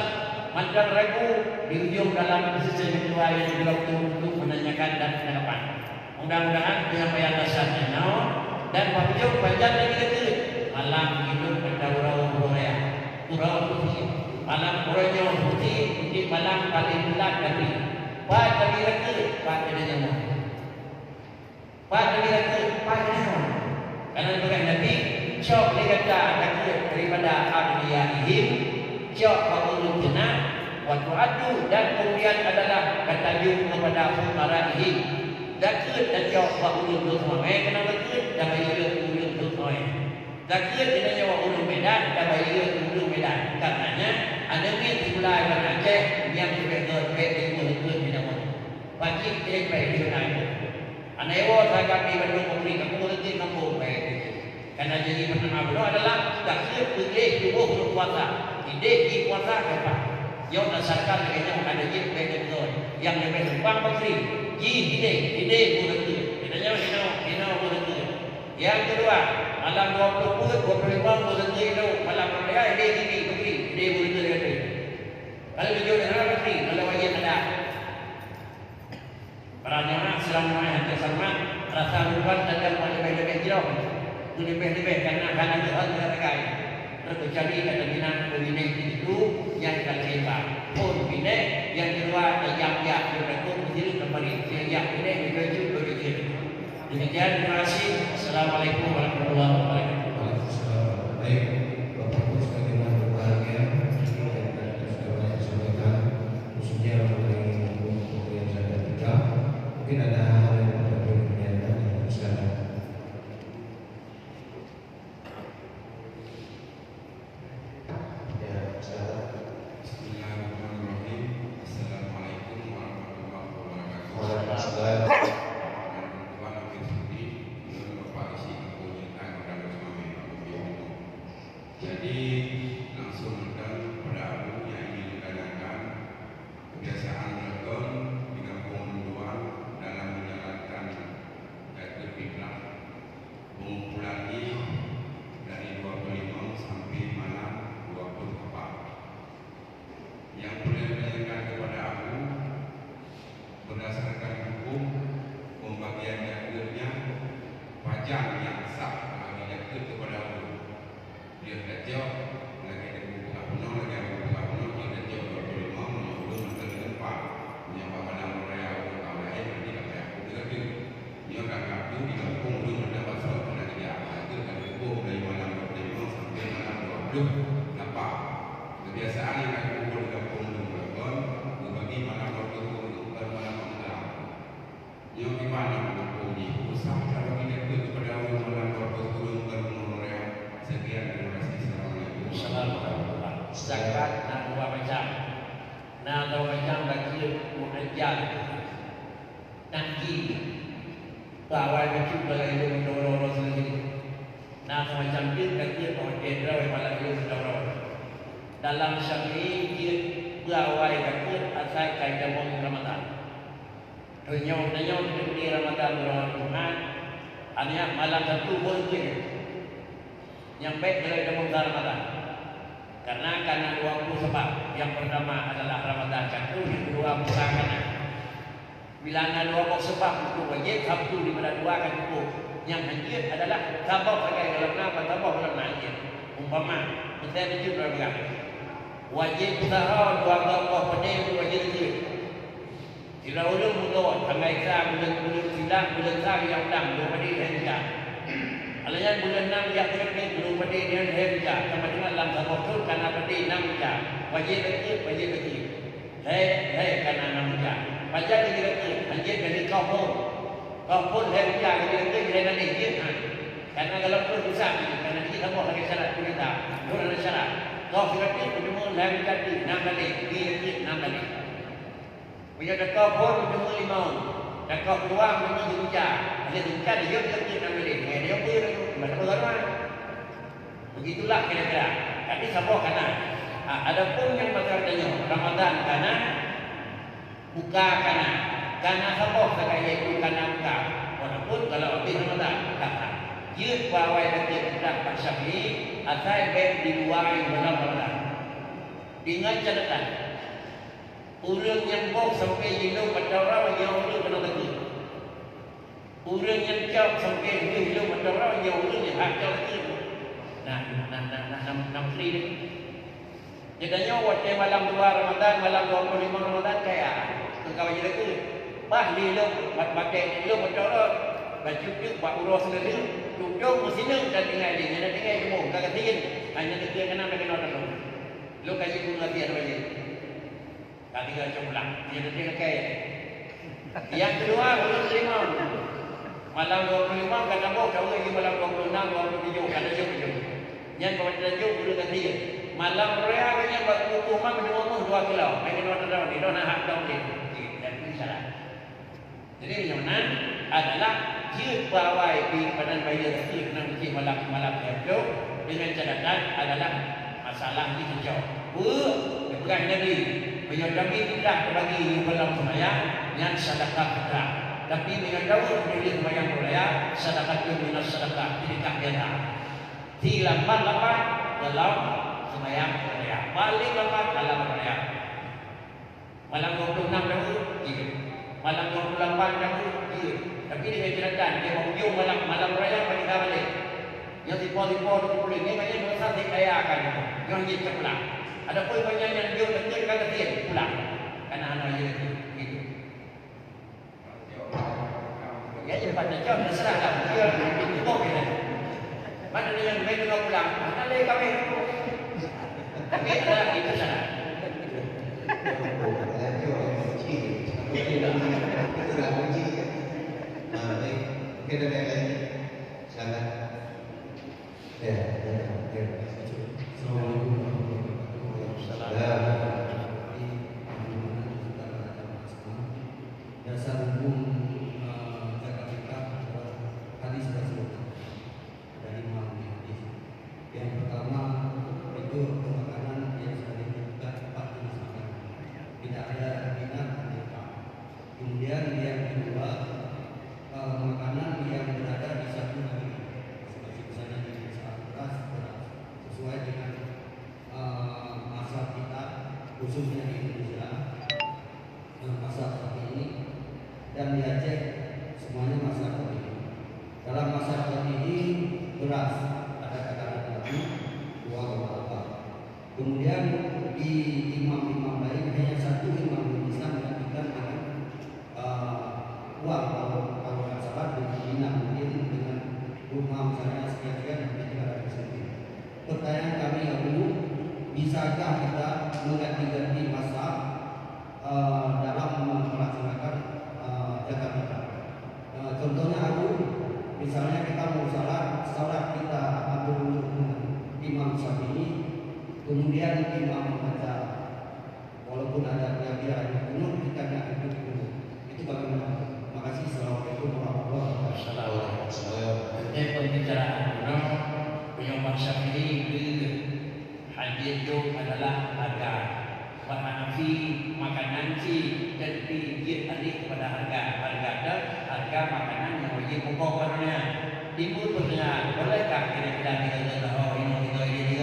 Speaker 1: mantan ragu di ujung dalam sesi kedua yang waktu untuk menanyakan dan harapan. Mudah-mudahan penyampaian dasarnya dan pabujung panjang lagi dekat. Malam hidup berdaurau beraya. Urau putih. Malam beranya putih di malam paling bulat tapi. Pak kami reka, Pak ada jamu. Pak kami reka, Pak ada jamu. Karena bukan Nabi, cok legata dekat daripada abdiyahim, cok fakulun jenah, waktu adu dan kemudian adalah katajuk kepada fuqaraihim. Dekat dan cok fakulun bersuami, kena dekat dan bayar ulun bersuami. Dekat dengan Jawa ulun Medan dan bayar ulun Medan. Karenanya ada di Pulau Aceh yang berbeza di Pulau Medan. Wajib kita pergi ke sana. Anewo sangat di Bandung Putri, kamu berhenti kampung pergi. Karena jadi pertama beliau adalah taksir ide tubuh berkuasa, ide di kuasa apa? Yang dasarkan dengan ada jin betul. Yang lebih gampang Putri, ide berhenti. Bedanya hina berhenti. Yang kedua, malam 20 25 berhenti itu malam mereka ide Putri, ide berhenti. Kalau video dengan Putri, kalau wajib ada. Para jemaah selama yang terhormat, rasa lupa dan lebih-lebih jauh, lebih-lebih karena hal terkait. Terkecuali kata bina pembina itu yang terlibat. Pembina yang kedua yang berlaku diri kembali. Yang ini menuju begitu. Demikian, terima kasih. Assalamualaikum warahmatullahi wabarakatuh.
Speaker 2: Baik, Bapak Ibu sekalian berbahagia, dan sudah banyak disampaikan, khususnya mengenai pemberian zakat fitrah. Mungkin ada hal yang perlu ditanyakan dan silakan. Ya, silakan.
Speaker 3: Bismillahirrahmanirrahim. Assalamualaikum warahmatullahi wabarakatuh.
Speaker 2: Waalaikumsalam.
Speaker 3: Jadi langsung dan pada aku yang ingin ditanyakan kebiasaan Ramadan di kampung Menduan dalam menjalankan zakat fitrah pengumpulan dari 25 sampai malam 24. Yang boleh ditanyakan kepada aku berdasarkan hukum pembagian zakatnya pajak yang sah bagi zakat kepada aku. Dia kecil lagi ada buku kapuno lagi ada buku kapuno dia kecil 25 belum ada tempat menyapa pada mereka orang lain nanti kata aku juga dia akan ngaku di kampung belum ada pasal pada dia itu kan buku dari malam 25 sampai malam 20 nampak kebiasaan yang aku kumpul di kampung belum berkon berbagi malam 20 dan malam 6 yang gimana mengaku di usaha kalau kita kepada orang malam 20 dan mereka sekian.
Speaker 1: Assalamualaikum. Zakat nak dua macam. Nak dua macam bagi muhajjal. Nanti bawah kecil bagi orang sendiri. Nak macam dia bagi orang jenderal malah dia orang. Dalam syariat dia bawah kecil asal kaitan dengan Ramadan. Dunia di Ramadan bulan Jumat. Hanya malam satu boleh. Yang baik dari Ramadan. Karena 20 sebab. Yang pertama adalah Ramadan jatuh, yang kedua bukan karena bilangan 20 sebab itu wajib Sabtu di mana dua akan cukup. Yang hancur adalah sabab sebagai dalam nama sabab dalam hancur. Umpama kita hancur berapa? Wajib usaha dua Allah pada wajib itu. Tidak ulung mudah, tanggal Islam bulan silam bulan sah yang dam dua pada hancur. Alanya bulan 6 yang terakhir belum pada dia hija sama dengan dalam sabot karena pada 6 hija wajib lagi karena 6 hija wajib lagi wajib dari kampung hija lagi dari hija karena kalau pun bisa karena kita mau lagi syarat kita ada syarat kau fikir cuma lagi tadi 6 kali dia 6 kali punya kampung cuma 5 dan kau keluar memang hija dia tinggal dia nak beli dia pun macam mana begitulah kira-kira tapi siapa kena ada pun yang berkatanya Ramadan kena buka kena siapa sekali itu kena buka walaupun kalau habis Ramadan kata ยืดว่าไว้dan tidak Pak Syafi'i asal baik di luar benar-benar dengan catatan orang yang bok sampai hidup pada orang yang orang kena tegur orang yang jauh sampai hidup pada orang yang orang yang hak jauh tegur nak free ni jadinya waktu malam 2 Ramadan malam 25 Ramadan kayak kawan jadi tu bah di hidup pakai hidup pada orang baju buat urus sendiri duduk mesinung dan tinggal di dan tinggal di rumah kagak tinggal hanya dekat kena kena orang lu kaji pun lagi ada lagi kaki gak pulang dia dekat kayak yang kedua belum terima malam 25 kata bok kau lagi malam 26 27 kata jauh yang kau ada jauh belum ganti malam raya banyak buat hukuman menunggu 2 kilo main orang tahu ni dona hak kau ni dan bisa jadi yang mana adalahยืดpawai di badan bayar itu kena mesti malam jauh dengan catatan adalah masalah ini hijau. Bukan Nabi bayar kami tidak bagi malam sembahyang yang sedekah fitrah. Tapi dengan Daud beli sembahyang raya sedekah itu minus sedekah tidak biasa. Lambat dalam sembahyang raya. Paling lambat dalam raya. Malam 26 Daud gitu. Malam 28 Daud gitu. Tapi dengan catatan dia menghujung malam raya balik balik. Yang tipu-tipu boleh ni banyak dosa dikayakan. Yang dia pulang. Ada pun banyak yang dia betul kata dia pulang. Karena anak dia gitu. Ya jadi pada jam terserahlah dia itu boleh. Mana dia yang baik dengan pulang. Mana lagi kami. Tapi ada itu salah.
Speaker 2: Kita ada lagi, silakan. Ya.
Speaker 4: Assalamualaikum warahmatullahi wabarakatuh. Dasar hukum zakat fitrah adalah hadis Rasul dari Imam Hadis. Yang pertama itu makanan yang sudah ditentukan 4 jenis makanan. Tidak ada minat aneka. Kemudian yang kedua makanan yang berada di satu negeri, seperti misalnya di beras sesuai dengan masa kita khususnya di Indonesia masa seperti ini dan di Aceh semuanya masa seperti ini. Dalam masa seperti ini beras ada katakan tadi 2,8. Kemudian di imam-imam lain hanya satu imam bisa mengajukan dengan uang kalau sahabat dengan mungkin dengan rumah misalnya sekian-sekian dan 300 Pertanyaan kami yang dulu, bisakah kita mengganti-ganti masa dalam melaksanakan zakat fitrah? Contohnya misalnya kita mau salat kita ambil Imam Syafi'i, kemudian Imam membaca walaupun ada biar penuh kita nggak ikut penuh. Itu bagaimana? Terima kasih. Assalamualaikum warahmatullahi wabarakatuh.
Speaker 1: Ini pembicaraan Imam Syafi'i hadir itu adalah harga. Pak Hanafi makanan si dan pijit adik kepada harga makanan yang wajib pokok warnanya. Timbul pertanyaan, bolehkah kira-kira kita tahu ini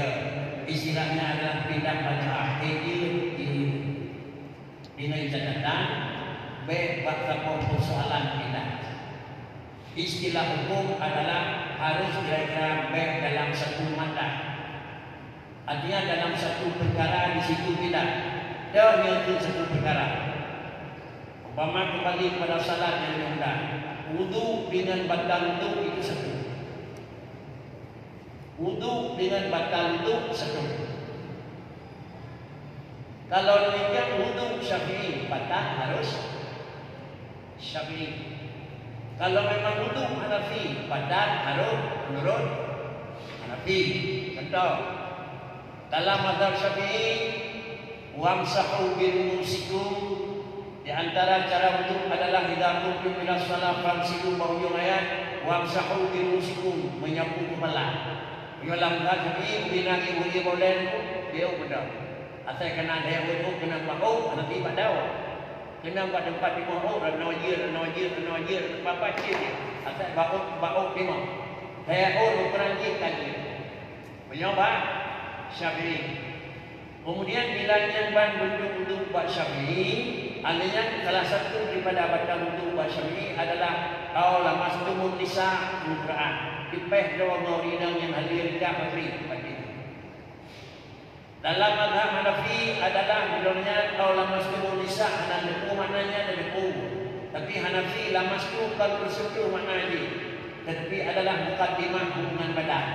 Speaker 1: istilahnya adalah pindah pada akhir dengan catatan bebas persoalan pindah. Istilah hukum adalah harus kira-kira baik dalam satu mata. Artinya dalam satu perkara di situ tidak. Dia itu satu perkara. Umpama kembali pada salat yang diundang, wudu dengan batal wudu itu satu. Wudu dengan batal wudu satu. Kalau demikian wudu Syafi'i batal harus Syafi'i. Kalau memang wudu Hanafi batal harus menurut Hanafi. Contoh, dalam mazhab Syafi'i wamsahu birusikum, di antara cara wudu adalah idza kuntum ila shalah famsiku bawiyung ayat wamsahu birusikum, menyapu kepala. Dalam mazhab Syafi'i binagi wudi bolen dia benar. Asal kena dia wudu kena bau Hanafi badau. Kena buat tempat di bawah dan nawajir apa ciri asal bau lima. Saya ukuran tadi. Menyoba Syafi'i. Kemudian bila nyamban bentuk buat Syafi'i, alanya salah satu daripada batal wudhu buat Syafi'i adalah kau lamastumun nisa Al-Quran. Dipeh doa mauridang yang hadir kafir pada itu. Dalam mazhab Hanafi adalah bilangnya kau lamastumun nisa dan lepu maknanya lepu. Tapi Hanafi lamastu kalau bersentuh maknanya. Tetapi adalah mukaddimah hubungan badan.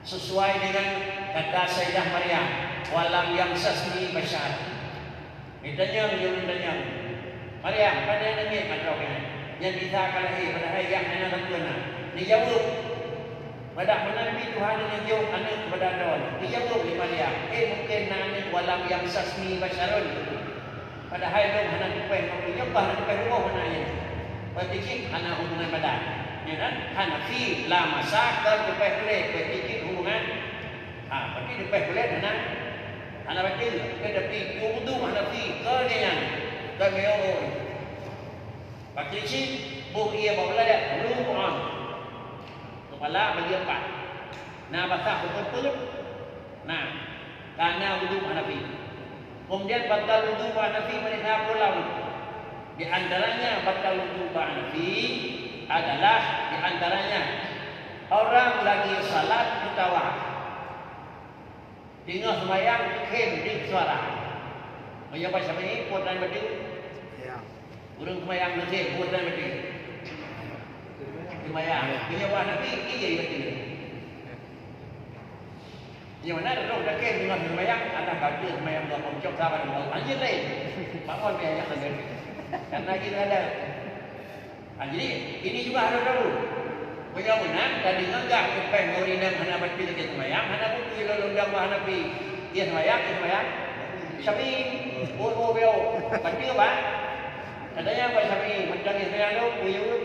Speaker 1: Sesuai dengan kata Sayyidah Maryam, walam yang sasmi bashar. Ditanya Maryam, pada yang nangis madrasah yang ditakan pada hari yang anak tuana. Dijawab pada Nabi Tuhan yang jauh anak kepada Daud. Dijawab oleh Maryam, mungkin anak walam yang sasmi basharun. Pada hari itu anak tupai kau nyapa anak tupai rumah anaknya. Berarti anak hubungan badan. Ya kan? Hanafi la masak tupai boleh berarti hubungan. Berarti tupai boleh anak baca tetapi wudu Hanafi kenyang kemeo. Berarti si buh ia bawa dah belum on. Kepala bagi empat. Nah basah betul. Nah, karena wudu Hanafi. Kemudian batal wudu Hanafi mereka pulang. Di antaranya batal wudu Hanafi adalah di antaranya orang lagi salat ketawa. Tengah sembahyang kem di suara. Macam apa Syafi'i buat dan berdiri? Ya. Urang sembahyang nanti buat dan berdiri. Sembahyang. Macam apa Nabi iya berdiri. Yang mana ada orang kem tengah sembahyang anak kata sembahyang buat pemcok sahabat Allah. Anjir lain. Bangun biar jangan berdiri. Karena kita ada. Jadi ini juga harus tahu. Bagaimana tadi enggak sampai muridam hana baca lagi sembahyang, hana pun dilolong Hanafi. Dia sembahyang. Syafi'i, beo. Baca apa? Katanya apa Syafi'i? Macam ni sembahyang tu, buyur.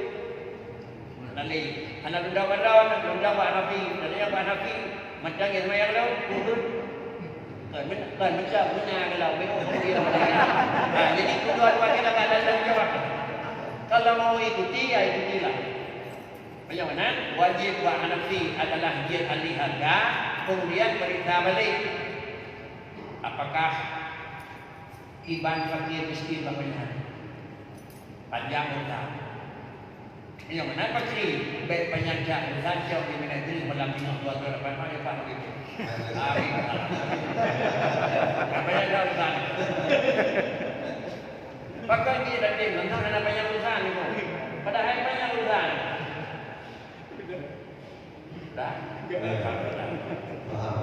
Speaker 1: Nanti hana lundang Hanafi. Katanya apa Hanafi? Macam ni sembahyang tu, buyur. Kan macam punya kalau beo dia. Jadi kedua-dua kita tak ada jawab. Kalau mau ikuti, ya ikutilah. Bagaimana? Wajib buat Hanafi adalah dia ahli harga. Kemudian perintah balik. Apakah iban fakir miskin bagaimana? Panjang utang. Bagaimana fakir? Baik penyangka utang jauh di negeri malam tengah 2 apa yang Pak begitu. Amin. Apa yang dah utang? Pakai dia tadi tentang anak banyak utang itu. Padahal banyak utang. Dah?
Speaker 2: Paham.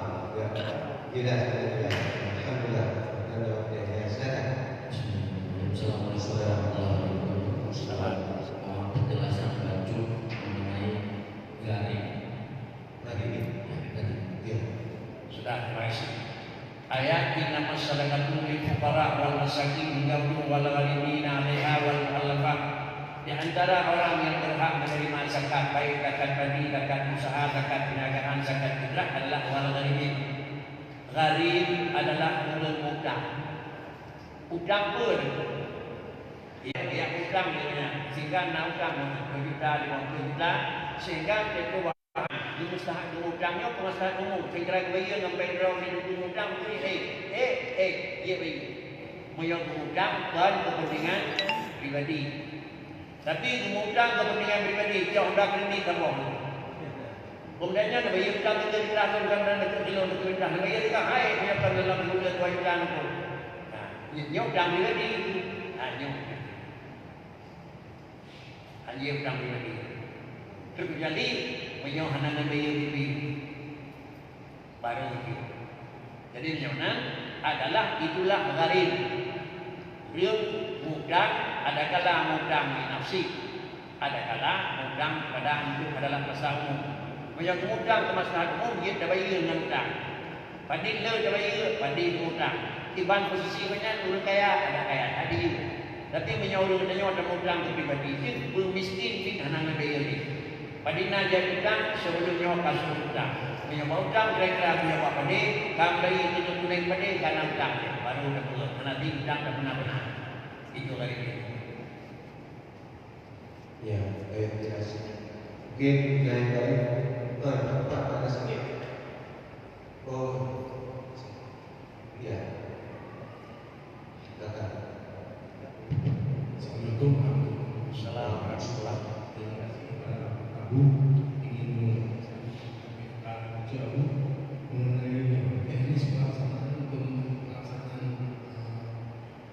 Speaker 2: Tidak. Alhamdulillah. Dan waktu yang silakan.
Speaker 5: Assalamualaikum warahmatullahi wabarakatuh. Penjelasan baju mengenai garing.
Speaker 2: Lagi ini. Ya.
Speaker 1: Sudah, terima kasih. Ayat inna masyarakat lil fuqara wal masakin hingga wal gharimina 'alaiha wal mu'allafah. Di antara orang yang berhak menerima zakat, baik zakat bani, zakat usaha, zakat perniagaan, zakat fitrah adalah wal gharimin. Gharim adalah utang. Utang pun dia utang dia sehingga nak utang 2 juta, 50 juta sehingga itu di mustahak utangnya pemasaran umum segera bayar sampai draw di utang tu dia bayar moyang utang dan kepentingan pribadi. Tapi utang kepentingan pribadi jauh dah kini tambah. Kemudiannya nak bayar utang kita dilakukan dan dekat kilo untuk utang. Bayar juga hai punya dalam 2 juta tu. Nyok utang pribadi. Nyok. Hanya utang pribadi. Terjadi menyok hanangan bayar pribadi. Baru itu. Jadi menyokna adalah itulah gharim. Real utang ada kala utang nafsi. Ada kala utang pada hidup adalah masalah umum. Menyok utang ke masalah umum dia dah bayar dengan utang. Padil le dah bayar, padil utang. Iban posisi banyak orang kaya ada kaya tadi. Tapi menyuruh tanya ada utang ke pribadi itu belum miskin fit hanangan bayar ni. Padina dia utang sebelumnya kasus utang. Menyuruh utang kira-kira punya apa ni? Kam dari itu tunai pada karena utang baru dah buat. Nanti utang dah benar-benar. Itu lagi.
Speaker 2: Ya, baik, terima kasih. Mungkin lain-lain tempat ada sakit. Oh, iya. Silakan.
Speaker 6: Assalamualaikum warahmatullahi
Speaker 1: Assalamualaikum.
Speaker 6: Terima kasih kepada Abu ingin mengucapkan jauh mengenai teknis pelaksanaan untuk pelaksanaan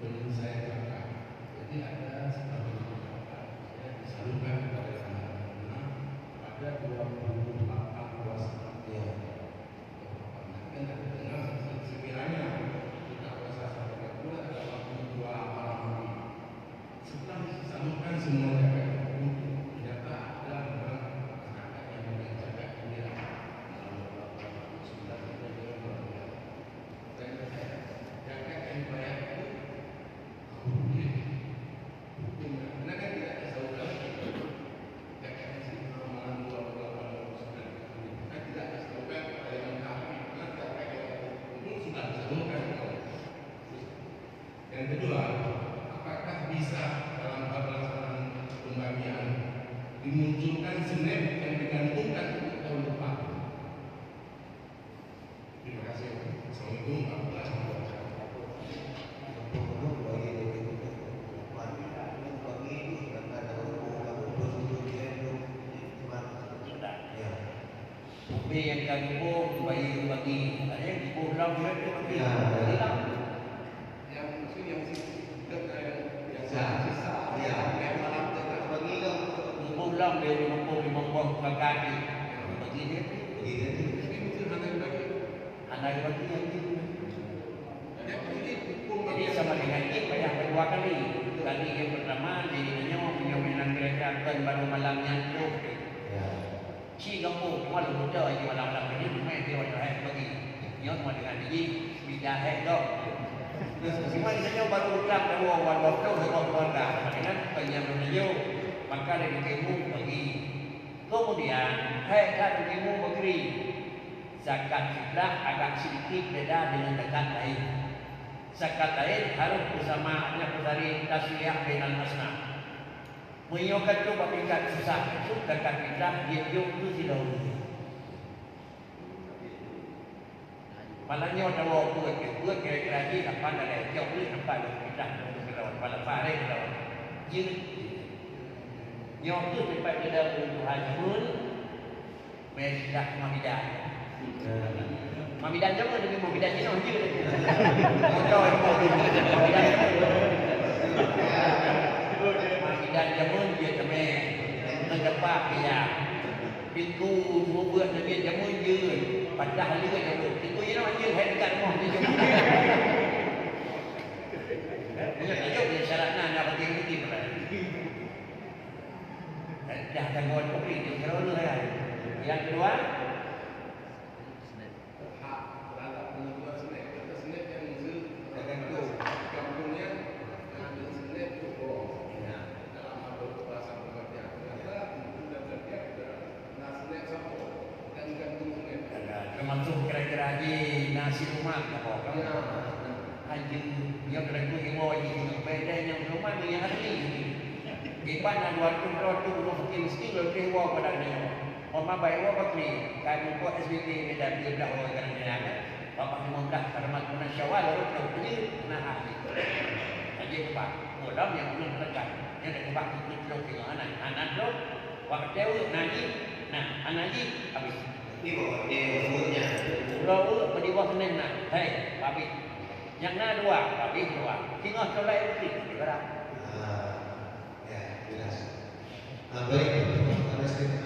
Speaker 6: penyelesaian zakat. Jadi ada sebagian zakat yang disalurkan kepada anak-anak pada 24 puasa.
Speaker 2: Iya.
Speaker 6: Kan ada dengar sekiranya kita puasa sampai bulan ada waktu 2 malam. Setelah disalurkan semua zakat itu, ternyata ada orang masyarakat yang punya zakat ini sudah tidak berapa. Dan saya zakat yang dibayar itu hukumnya, karena kan tidak ada saluran. Zakat yang sih malam 28 kan tidak ada saluran pada yang kami, karena zakat yang sudah disalurkan. Yang kedua, apakah bisa dalam hal pelaksanaan pembagian dimunculkan snap yang digantungkan untuk tahun depan? Terima kasih. Assalamualaikum warahmatullahi wabarakatuh.
Speaker 1: Bukti yang kampung bagi ada yang pulang dia tu bagi hilang.
Speaker 6: Yang maksud yang
Speaker 2: Sisa. Iya.
Speaker 1: Pulang dia 50 buah kaki bagi dia tu. Anak bagi yang tu. Jadi sama dengan ini banyak dua kali. Kali yang pertama jadi punya mainan kereta kan baru malamnya tu. Si kampung cuma lu muda aja malam-malam ini main dia ada bagi. Nyot mau dengan dia bidah dok. Cuma dia baru ulang baru waktu keluarga. Dengan penyambung dia maka dari kemu bagi. Kemudian kan kemu bagi zakat fitrah agak sedikit beda dengan zakat lain. Zakat lain harus bersama dari taswiyah bainal asnaf. Menyokat tu bagikan susah itu zakat fitrah dia jauh tu tidak boleh. Malangnya ada buat kira-kira ni apa ada jauh ni apa ada fitrah untuk kerawat pada pare kerawat. Jadi nyok tu sampai ke dalam Tuhan pun mereka mamidan. Mamidan jangan dengan mamidan ni orang je. Motor mamidan. Dan jamun dia temen mendepak dia pintu dua buat dia jamun je padahal dia jamun pintu dia nak je hai dekat rumah dia jamun dia tajuk dia syaratnya nak bagi bukti pula dah tanggung kopi dia kalau lu yang kedua
Speaker 6: hak terhadap penentuan snap kata snap yang mesti tergantung kampungnya ambil snap tu
Speaker 1: termasuk kira-kira di nasi rumah apa kan anjing dia berlaku himo ini beda yang rumah yang asli iban dan waktu rotu mungkin skill ke wa pada dia oma baik wa bakri kan ko SBT beda dia dah wa kan dia bapak mudah karena kuna syawal rotu beli nah ahli aja pak modal yang belum terdekat yang ada kebak itu ke anak tu waktu nanti nah anak ni habis
Speaker 2: Ini bawa dia umurnya.
Speaker 1: Lalu berdua Senin nak, hei, babi. Yang na dua, babi dua. Tinggal solai itu, berapa?
Speaker 2: Ya, jelas. Baik, ada sedikit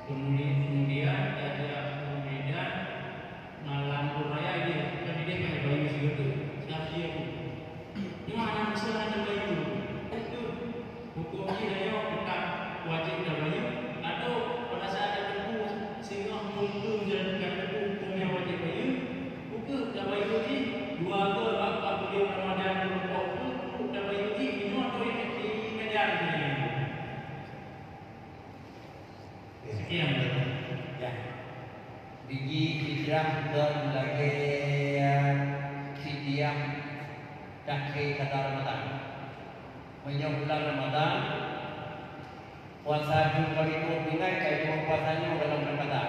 Speaker 7: kemudian malam raya ini kan dia pakai baju segitu siapa dia ni mana mesti ada baju itu hukumnya dia bukan wajib ada baju atau pada saat ada buku sehingga mundur menjalankan buku hukumnya wajib baju bukan ada baju ni dua atau apa dia Ramadan berapa ada baju ni minum atau ini medan
Speaker 1: hijrah ke lagi Sidiam dan ke kata Ramadan. Menyambut bulan Ramadan, puasa jumpa itu bingai kayak puasanya dalam Ramadan.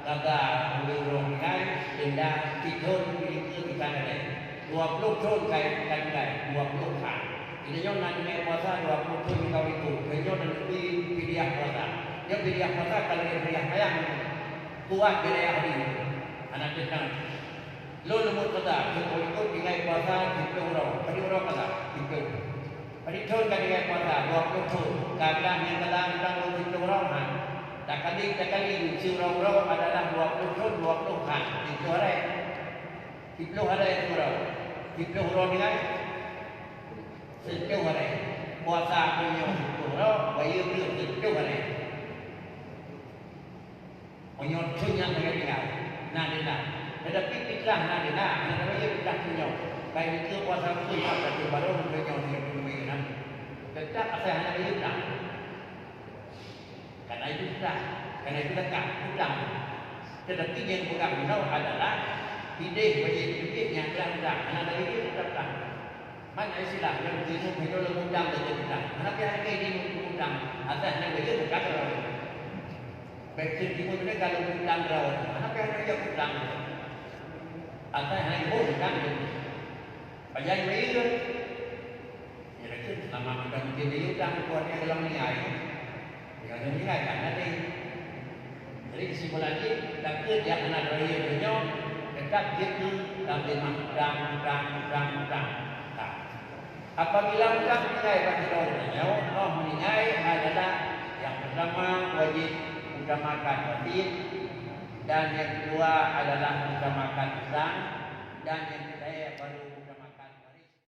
Speaker 1: Kata ulur bingai indah tidur itu di kanan 20 tahun kayak kan 20 hari. Ini yang nanti puasa 20 tahun kau itu, ini nanti pilih puasa. Dia pilih puasa kalau dia pilih ayam kuat pilih hari ini. Anak kita, lo lemut kata, kalau itu bingai puasa 10 orang, pada orang kata 10. Pada tahun kali puasa 20 tahun, kadang yang kadang kita lo 10 orang. Tak kali 10 orang adalah 20 tahun 20 hari. Itu hari, 10 hari itu orang. 10 orang ni kan 10 hari puasa punya 10 orang bayi belum 10 hari punya tujuan dengan dia nak dia nak tetapi pikirlah nak dia nak bayi pikirlah punya bayi itu puasa itu tapi baru punya dia punya nak tetap apa yang nak dia nak karena itu dekat utang tetapi yang bukan benar adalah ide bagi yang berat anak dari itu berat. Mana istilah yang disebut itu lemudang dan berat. Anak yang ini lemudang, asalnya bagi itu berat orang. Baik timur ini kalau lemudang rawat, anak yang dia lemudang. Asalnya itu berat. Bagian itu, ya itu selama kita mungkin diutang kuatnya dalam nilai, yang nilai kan nanti. Jadi kesimpulannya, tak dia anak dari itu dekat itu dalam dan. Apabila kita menilai bagi Allah menilai adalah yang pertama wajib utamakan wajib dan yang kedua adalah utamakan Islam dan yang